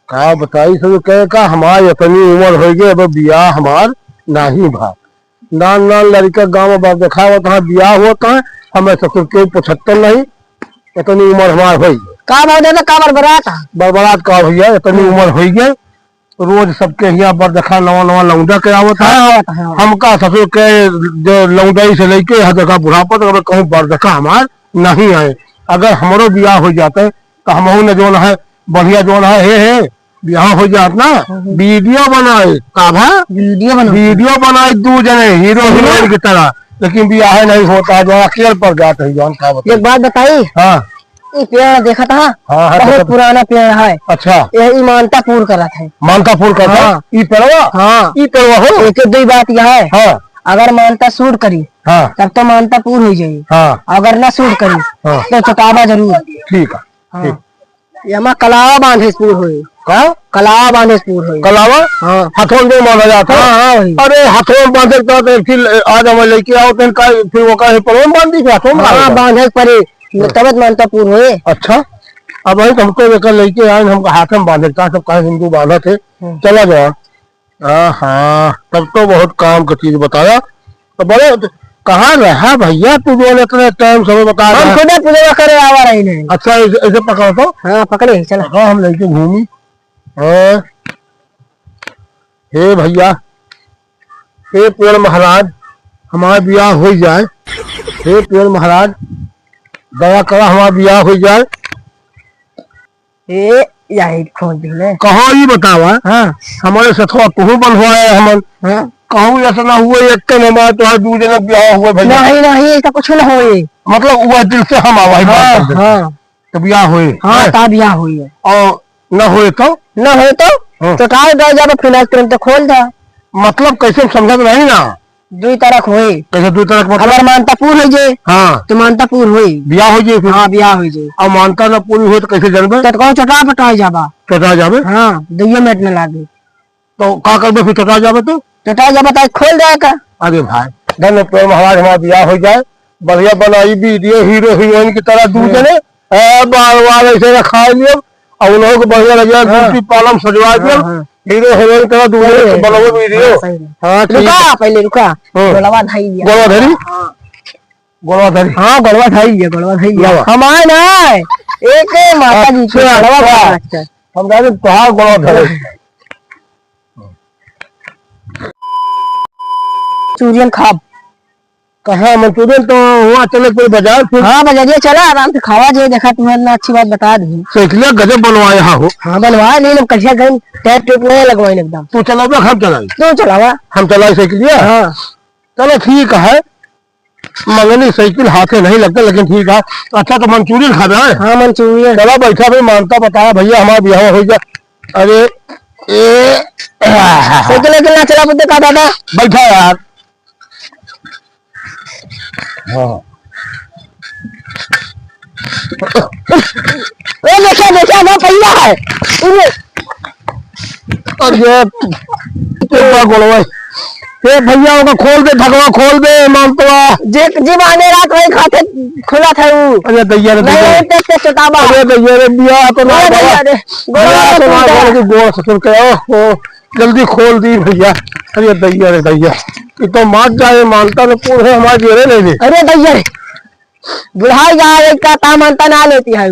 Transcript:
का बताई सब कहे का हमार इतनी उम्र हो गई अब बियाह हमार नहीं भा नान नान लड़का गाँव में देखा होता है बियाह होता है हमें ससुर के 75 नहीं इतनी उम्र हमार हो का भाव देता का बरबरात बरबरात का भैया इतनी उम्र हो गई रोज सबके यहाँ पर देखा नवा नवा लौंडा के आवत है हमका ससुर के जो लौंडाई से लेके यहाँ देखा बुढ़ापा तक कहूँ बर देखा हमार नहीं आए अगर हमारो बियाह हो जाते तो हम ने जो है बढ़िया जो है हे बियाह हो जात ना वीडियो बनाए का वीडियो बनाए 2 जने हीरो हीरोइन की तरह लेकिन बियाह नहीं होता जो अकेले पर जाते हैं जौन का एक बात बताई। हाँ ये पेड़ देखा था। हाँ, बहुत पुराना पेड़ है। अच्छा यही मानता पूर्ण करा था मानता पूर्ण करता। हाँ, ई पेड़वा हो एक दो बात यह है। हाँ, अगर मानता सूट करी हाँ, तब तो मानता पूर्ण हो जाएगी। हाँ, अगर ना सूट करी हाँ, तो चटावा जरूर। ठीक है। हाँ, यमा कलावा बांधे पूर्ण हुई कलावा बांधे पूर्ण हुई कलावा। हाँ, हाथों में बांधा जाता है। हाँ, अरे हाथों में बांधे तो फिर आज हम लेके आओ फिर वो कहे पर बांध दी हाथों में। हाँ, बांधे पड़े तब मानता पूर्ण हुए। अच्छा अब वही हमको लेकर लेके आए हमको हाथ में बांधे सब कहे हिंदू बांधा थे चला गया। हाँ तब तो बहुत काम की चीज बताया तो बड़े कहाँ रहा भैया तू जो इतने टाइम समय बता रहा है। खुद पूजा करे आवा रही नहीं। अच्छा ऐसे पकड़ो तो। हाँ पकड़े चला। हाँ हम लेके घूमी। हे भैया हे पेड़ महाराज हमारा ब्याह हो जाए। हे पेड़ महाराज दया करा हमारा ब्याह हो जाए। यही खोज दिले कहो ये बतावा। हाँ हमारे से थोड़ा तुहू बनवाए हम। हाँ कहूँ ऐसा ना हुआ एक हमारे तो 2 जने ब्याह हुए भैया। नहीं ऐसा कुछ ना हो मतलब हुआ दिल से हम आवा। हाँ, हाँ, तो ब्याह हुए। हाँ ता ब्याह हुई है और न हुए तो काय दे जाबे फिलहाल तुरंत खोल जा। मतलब कैसे समझ नहीं ना 2 तरह हुए कैसे 2 तरह मतलब अगर मानता पूर्ण हो जाए। हाँ तो मानता पूर्ण हुई ब्याह हो जाए। हाँ ब्याह हो जाए और मानता ना पूरी हुई तो कैसे जानबे तो कहो चटा पटा जाबा चटा जाबे। हाँ 2 मिनट में लागे तो का करबे फिर चटा जाबे तो चटा जाबा तो खोल जाएगा। अरे भाई धन्य पेड़ महाराज हमारा ब्याह हो जाए बढ़िया बनाई वीडियो हीरो हीरोइन की तरह 2 जने बार बार ऐसे रखा लियो और उन लोगों को बढ़िया लगे ब्यूटी पार्लर सजवा दियो हीरो हीरोइन की तरह 2 जने बनाओ वीडियो। हाँ रुका पहले रुका गोलवा धाई दिया गोलवा धरी गोलवा धरी। हाँ गोलवा धाई दिया हमारे ना एक माता जी के गोलवा हम कह तुहार गोलवा धरे मंचूरियन खाब कहा मंचूरियन तो हुआ चले कोई बाजार फिर। हाँ बाजारिया चला आराम से खावा जाए देखा तुम्हें ना अच्छी बात बता दी साइकिल गजब बनवाए हो। हाँ बनवाए नहीं कल गए टायर ट्यूब नहीं लगवाए एकदम। तू चलावा हम चलाई तू चलावा हम चलाई साइकिल। हाँ चलो ठीक है मंगनी साइकिल हाथे नहीं लगता लेकिन ठीक है। अच्छा तो मंचूरियन खा रहे हैं। हाँ मंचूरियन चलो बैठा भाई मानता बताया भैया हमारा ब्याह हो जाए। अरे साइकिल ना चला पड़ते का दादा बैठा यार। हाँ देखा ना पहिया है भैया होगा खोल दे ढकवा खोल दे मानतवा जी माने रात वही खाते खुला था वो। अरे दैया रे बिया तो गोल ससुर के ओ जल्दी खोल दी भैया। अरे दैया रे दैया ये तो मार जाए मानता न पूरे हमारे जेरे नहीं। अरे दैया रे बुढ़ाई जा का मानता ना लेती है।